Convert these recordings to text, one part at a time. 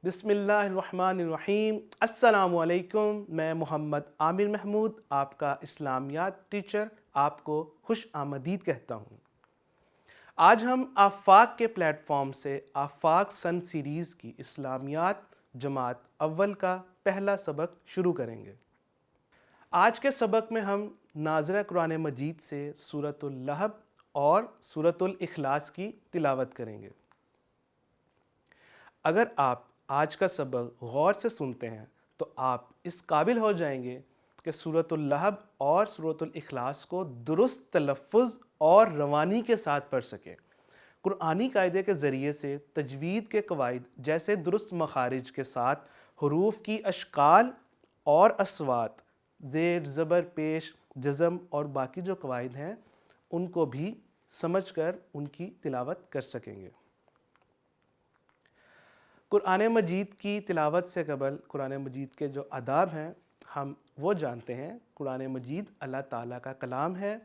بسم اللہ الرحمن الرحیم۔ السلام علیکم۔ میں محمد عامر محمود، آپ کا اسلامیات ٹیچر، آپ کو خوش آمدید کہتا ہوں۔ آج ہم آفاق کے پلیٹ فارم سے آفاق سن سیریز کی اسلامیات جماعت اول کا پہلا سبق شروع کریں گے۔ آج کے سبق میں ہم ناظرہ قرآن مجید سے سورۃ اللہب اور سورۃ الاخلاص کی تلاوت کریں گے۔ اگر آپ آج کا سبق غور سے سنتے ہیں تو آپ اس قابل ہو جائیں گے کہ سورۃ اللہب اور سورۃ الاخلاص کو درست تلفظ اور روانی کے ساتھ پڑھ سکیں۔ قرآنی قاعدے کے ذریعے سے تجوید کے قواعد جیسے درست مخارج کے ساتھ حروف کی اشکال اور اصوات، زیر، زبر، پیش، جزم اور باقی جو قواعد ہیں ان کو بھی سمجھ کر ان کی تلاوت کر سکیں گے۔ قرآن مجید کی تلاوت سے قبل قرآن مجید کے جو آداب ہیں ہم وہ جانتے ہیں۔ قرآن مجید اللہ تعالیٰ کا کلام ہے۔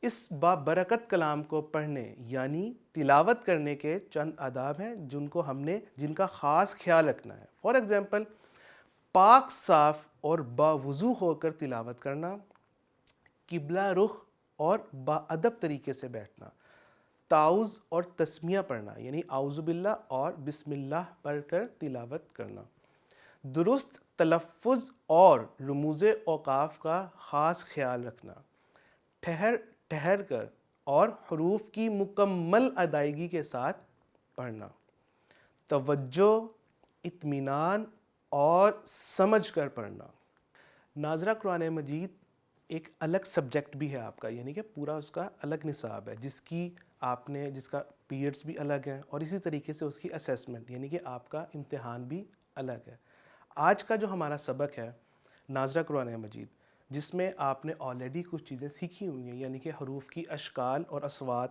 اس بابرکت کلام کو پڑھنے یعنی تلاوت کرنے کے چند آداب ہیں جن کا خاص خیال رکھنا ہے۔ فار ایگزامپل، پاک، صاف اور باوضو ہو کر تلاوت کرنا، قبلہ رخ اور باادب طریقے سے بیٹھنا، تعوذ اور تسمیہ پڑھنا یعنی اعوذ باللہ اور بسم اللہ پڑھ کر تلاوت کرنا، درست تلفظ اور رموز اوقاف کا خاص خیال رکھنا، ٹھہر کر اور حروف کی مکمل ادائیگی کے ساتھ پڑھنا، توجہ، اطمینان اور سمجھ کر پڑھنا۔ ناظرہ قرآن مجید ایک الگ سبجیکٹ بھی ہے آپ کا، یعنی کہ پورا اس کا الگ نصاب ہے جس کا پیریڈز بھی الگ ہیں اور اسی طریقے سے اس کی اسیسمنٹ یعنی کہ آپ کا امتحان بھی الگ ہے۔ آج کا جو ہمارا سبق ہے ناظرہ قرآن مجید، جس میں آپ نے آلریڈی کچھ چیزیں سیکھی ہوئی ہیں، یعنی کہ حروف کی اشکال اور اصوات،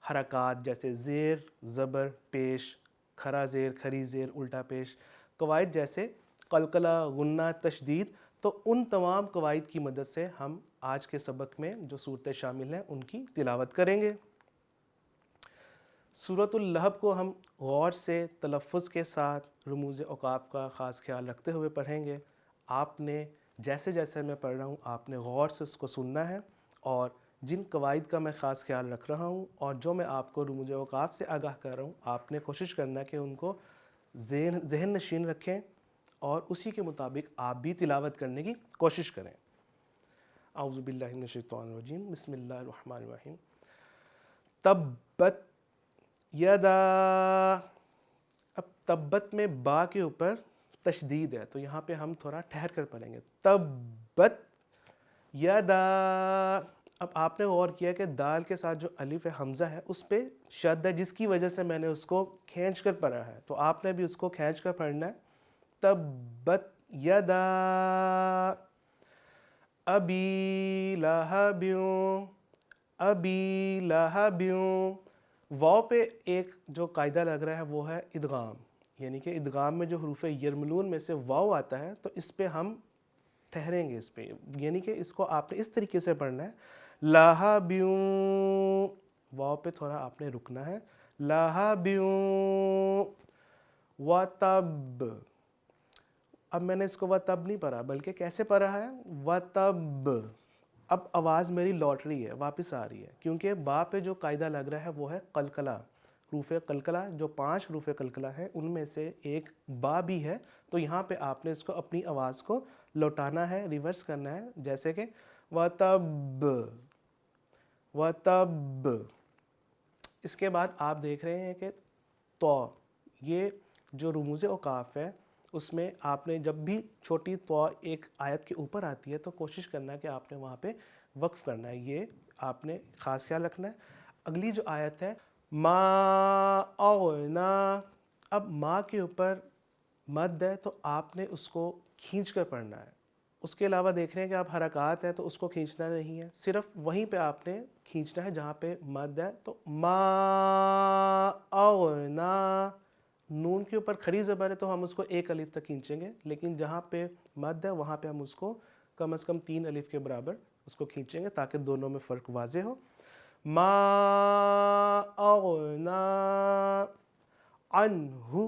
حرکات جیسے زیر، زبر، پیش، کھرا زیر، کھری زیر، الٹا پیش، قواعد جیسے قلقلہ، غنہ، تشدید، تو ان تمام قواعد کی مدد سے ہم آج کے سبق میں جو صورتیں شامل ہیں ان کی تلاوت کریں گے۔ سورۃ اللہب کو ہم غور سے تلفظ کے ساتھ رموز اوقاف کا خاص خیال رکھتے ہوئے پڑھیں گے۔ آپ نے جیسے جیسے میں پڑھ رہا ہوں آپ نے غور سے اس کو سننا ہے، اور جن قواعد کا میں خاص خیال رکھ رہا ہوں اور جو میں آپ کو رموز اوقاف سے آگاہ کر رہا ہوں، آپ نے کوشش کرنا ہے کہ ان کو ذہن نشین رکھیں اور اسی کے مطابق آپ بھی تلاوت کرنے کی کوشش کریں۔ اعوذ باللہ من الشیطان الرجیم، بسم اللہ الرحمن الرحیم۔ تبت یدا، اب تبت میں با کے اوپر تشدید ہے تو یہاں پہ ہم تھوڑا ٹھہر کر پڑھیں گے۔ تبت یدا، اب آپ نے غور کیا کہ دال کے ساتھ جو الف حمزہ ہے اس پہ شد ہے، جس کی وجہ سے میں نے اس کو کھینچ کر پڑھا ہے، تو آپ نے بھی اس کو کھینچ کر پڑھنا ہے۔ تبت یدا ابی لہب، ابی لہب، واو پہ ایک جو قاعدہ لگ رہا ہے وہ ہے ادغام، یعنی کہ ادغام میں جو حروف یرملون میں سے واو آتا ہے تو اس پہ ہم ٹھہریں گے، اس پہ یعنی کہ اس کو آپ نے اس طریقے سے پڑھنا ہے، لہب، واو پہ تھوڑا آپ نے رکنا ہے، لہب وتب، اب میں نے اس کو وتب نہیں پڑھا بلکہ کیسے پڑھا ہے، وتب، اب آواز میری لوٹ رہی ہے، واپس آ رہی ہے، کیونکہ با پہ جو قاعدہ لگ رہا ہے وہ ہے قلقلہ، حروف قلقلہ، جو 5 حروف قلقلہ ہیں ان میں سے ایک با بھی ہے، تو یہاں پہ آپ نے اس کو اپنی آواز کو لوٹانا ہے، ریورس کرنا ہے، جیسے کہ وتب، وتب۔ اس کے بعد آپ دیکھ رہے ہیں کہ تو، یہ جو رموز اوقاف ہے اس میں آپ نے جب بھی چھوٹی تو ایک آیت کے اوپر آتی ہے تو کوشش کرنا ہے کہ آپ نے وہاں پہ وقف کرنا ہے، یہ آپ نے خاص خیال رکھنا ہے۔ اگلی جو آیت ہے ما اغنا، اب ما کے اوپر مد ہے تو آپ نے اس کو کھینچ کر پڑھنا ہے۔ اس کے علاوہ دیکھ رہے ہیں کہ آپ حرکات ہیں تو اس کو کھینچنا نہیں ہے، صرف وہیں پہ آپ نے کھینچنا ہے جہاں پہ مد ہے، تو ما اغنا، نون کے اوپر کھری زبر ہے تو ہم اس کو ایک الف تک کھینچیں گے، لیکن جہاں پہ مد ہے وہاں پہ ہم اس کو کم از کم 3 الف کے برابر اس کو کھینچیں گے تاکہ دونوں میں فرق واضح ہو۔ ما اغنا عنہ،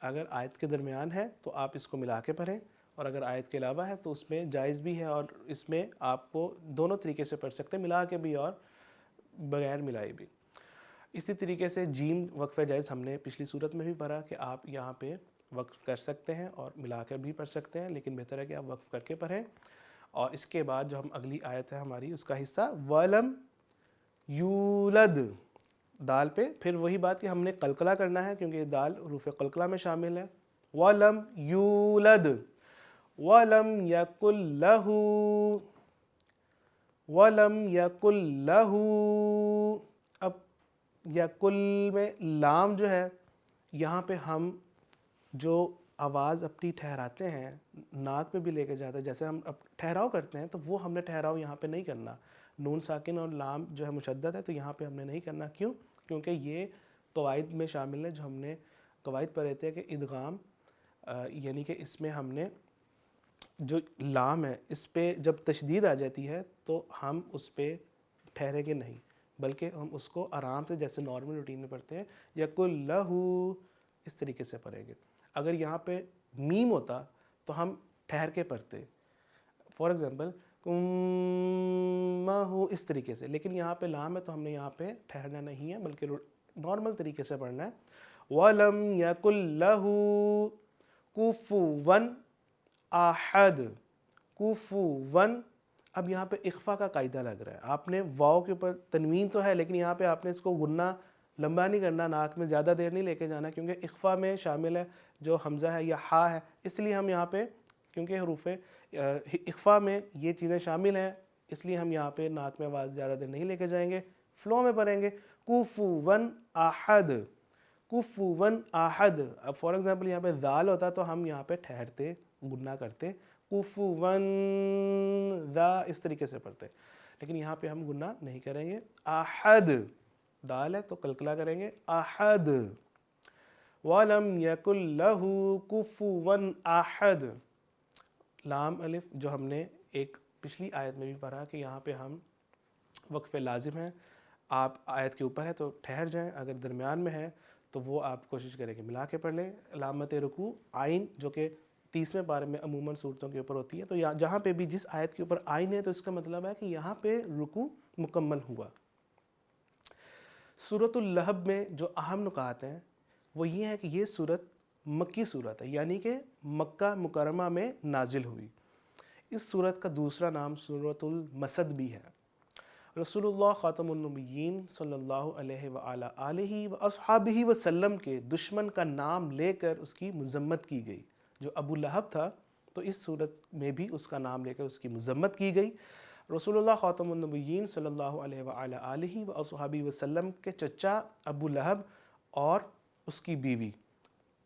اگر آیت کے درمیان ہے تو آپ اس کو ملا کے پڑھیں، اور اگر آیت کے علاوہ ہے تو اس میں جائز بھی ہے، اور اس میں آپ کو دونوں طریقے سے پڑھ سکتے ہیں، ملا کے بھی اور بغیر ملائے بھی۔ اسی طریقے سے جیم وقف جائز ہم نے پچھلی صورت میں بھی پڑھا کہ آپ یہاں پہ وقف کر سکتے ہیں اور ملا کر بھی پڑھ سکتے ہیں، لیکن بہتر ہے کہ آپ وقف کر کے پڑھیں۔ اور اس کے بعد جو ہم اگلی آیت ہے ہماری اس کا حصہ وَلَمْ یولد، دال پہ پھر وہی بات کہ ہم نے قلقلہ کرنا ہے کیونکہ یہ دال حروف قلقلہ میں شامل ہے۔ وَلَمْ یولد وَلَمْ یَکُن لَہُ وَلَمْ یَکُن لَہُ۔ اب یَکُن میں لام جو ہے یہاں پہ ہم جو آواز اپنی ٹھہراتے ہیں ناک میں بھی لے کے جاتے ہیں، جیسے ہم اب ٹھہراؤ کرتے ہیں تو وہ ہم نے ٹھہراؤ یہاں پہ نہیں کرنا، نون ساکن اور لام جو ہے مشدد ہے تو یہاں پہ ہم نے نہیں کرنا۔ کیوں؟ کیونکہ یہ قواعد میں شامل ہے جو ہم نے قواعد پر رہتے ہیں کہ ادغام یعنی کہ اس میں ہم نے جو لام ہے اس پہ جب تشدید آ جاتی ہے تو ہم اس پہ ٹھہریں گے نہیں، بلکہ ہم اس کو آرام سے جیسے نارمل روٹین میں پڑھتے ہیں یَقُلْ لَهُ اس طریقے سے پڑھیں گے۔ اگر یہاں پہ میم ہوتا تو ہم ٹھہر کے پڑھتے، فار ایگزامپل مَهُ اس طریقے سے، لیکن یہاں پہ لام ہے تو ہم نے یہاں پہ ٹھہرنا نہیں ہے بلکہ نارمل طریقے سے پڑھنا ہے۔ وَلَمْ يَكُنْ لَهُ كُفُوًا احد، کفواً۔ اب یہاں پہ اخفا کا قاعدہ لگ رہا ہے، آپ نے واو کے اوپر تنوین تو ہے لیکن یہاں پہ آپ نے اس کو غنہ لمبا نہیں کرنا، ناک میں زیادہ دیر نہیں لے کے جانا، کیونکہ اخفا میں شامل ہے جو حمزہ ہے یا ہا ہے، اس لیے ہم یہاں پہ کیونکہ حروف اخفا میں یہ چیزیں شامل ہیں اس لیے ہم یہاں پہ ناک میں آواز زیادہ دیر نہیں لے کے جائیں گے، فلو میں پڑھیں گے کفواً احد، کفواً احد۔ اب فار ایگزامپل یہاں پہ ذال ہوتا تو ہم یہاں پہ ٹھہرتے، گنہ کرتے کفواً ذا اس طریقے سے پڑھتے، لیکن یہاں پہ ہم گنہ نہیں کریں گے۔ احد دال ہے تو قلقلہ کریں گے احد۔ وَلَمْ يَكُنْ لَهُ كُفُوًا احد، لام الف جو ہم نے ایک پچھلی آیت میں بھی پڑھا کہ یہاں پہ ہم وقف لازم ہیں، آپ آیت کے اوپر ہے تو ٹھہر جائیں، اگر درمیان میں ہے تو وہ آپ کوشش کریں کہ ملا کے پڑھ لیں۔ علامت رکوع آئین جو کہ 30ویں پارے میں عموماً صورتوں کے اوپر ہوتی ہے، تو جہاں پہ بھی جس آیت کے اوپر آئین ہے تو اس کا مطلب ہے کہ یہاں پہ رکوع مکمل ہوا۔ سورۃ اللہب میں جو اہم نکات ہیں وہ یہ ہے کہ یہ سورت مکی صورت ہے، یعنی کہ مکہ مکرمہ میں نازل ہوئی۔ اس سورت کا دوسرا نام سورۃ المسد بھی ہے۔ رسول اللہ خاتم النبیین صلی اللہ علیہ وآلہ آلہ واصحابہ وسلم کے دشمن کا نام لے کر اس کی مذمت کی گئی، جو ابو لہب تھا تو اس صورت میں بھی اس کا نام لے کر اس کی مذمت کی گئی۔ رسول اللہ خاتم النبیین صلی اللہ علیہ وآلہ آلہ واصحابہ وسلم کے چچا ابو لہب اور اس کی بیوی،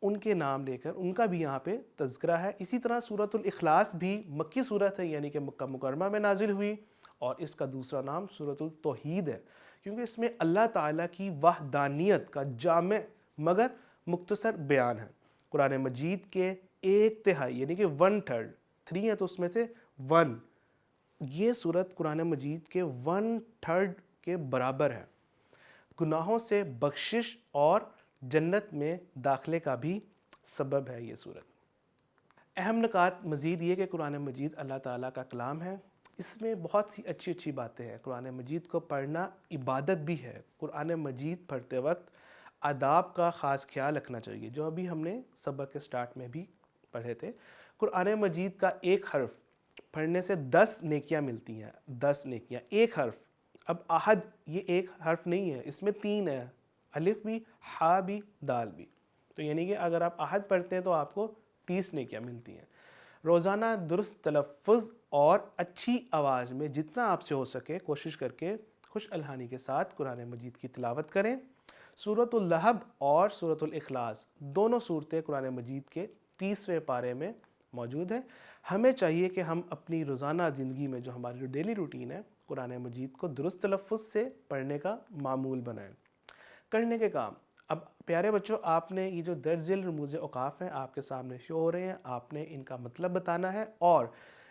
ان کے نام لے کر ان کا بھی یہاں پہ تذکرہ ہے۔ اسی طرح سورۃ الاخلاص بھی مکی صورت ہے، یعنی کہ مکہ مکرمہ میں نازل ہوئی، اور اس کا دوسرا نام سورۃ التوحید ہے، کیونکہ اس میں اللہ تعالیٰ کی وحدانیت کا جامع مگر مختصر بیان ہے۔ قرآن مجید کے 1/3 یعنی کہ 1/3، 3 ہے تو اس میں سے 1، یہ سورت قرآن مجید کے 1/3 کے برابر ہے۔ گناہوں سے بخشش اور جنت میں داخلے کا بھی سبب ہے یہ سورت۔ اہم نکات مزید یہ کہ قرآن مجید اللہ تعالیٰ کا کلام ہے، اس میں بہت سی اچھی اچھی باتیں ہیں۔ قرآن مجید کو پڑھنا عبادت بھی ہے، قرآن مجید پڑھتے وقت آداب کا خاص خیال رکھنا چاہیے، جو ابھی ہم نے سبق کے سٹارٹ میں بھی پڑھے تھے۔ قرآن مجید کا ایک حرف پڑھنے سے 10 نیکیاں ملتی ہیں، 10 نیکیاں ایک حرف۔ اب احد یہ ایک حرف نہیں ہے، اس میں 3 ہے، الف بھی، ہا بھی، دال بھی، تو یعنی کہ اگر آپ احد پڑھتے ہیں تو آپ کو 30 نیکیاں ملتی ہیں۔ روزانہ درست تلفظ اور اچھی آواز میں جتنا آپ سے ہو سکے کوشش کر کے خوش الحانی کے ساتھ قرآن مجید کی تلاوت کریں۔ سورۃ اللہب اور سورۃ الاخلاص دونوں صورتیں قرآن مجید کے 30ویں پارے میں موجود ہیں۔ ہمیں چاہیے کہ ہم اپنی روزانہ زندگی میں جو ہماری ڈیلی روٹین ہے قرآن مجید کو درست تلفظ سے پڑھنے کا معمول بنائیں۔ کرنے کے کام، اب پیارے بچوں آپ نے یہ جو درج ذیل رموز اوقاف ہیں آپ کے سامنے شو ہو رہے ہیں، آپ نے ان کا مطلب بتانا ہے، اور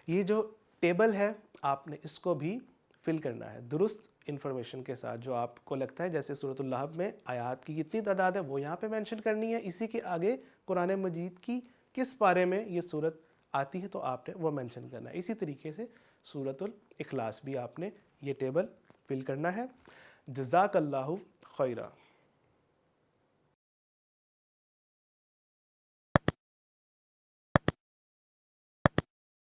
یہ جو ٹیبل ہے آپ نے اس کو بھی فل کرنا ہے درست انفارمیشن کے ساتھ، جو آپ کو لگتا ہے جیسے سورۃ اللہب میں آیات کی کتنی تعداد ہے وہ یہاں پہ مینشن کرنی ہے، اسی کے آگے قرآن مجید کی کس پارے میں یہ صورت آتی ہے تو آپ نے وہ مینشن کرنا ہے۔ اسی طریقے سے سورۃ الاخلاص بھی آپ نے یہ ٹیبل فل کرنا ہے۔ جزاک اللہ خیرہ۔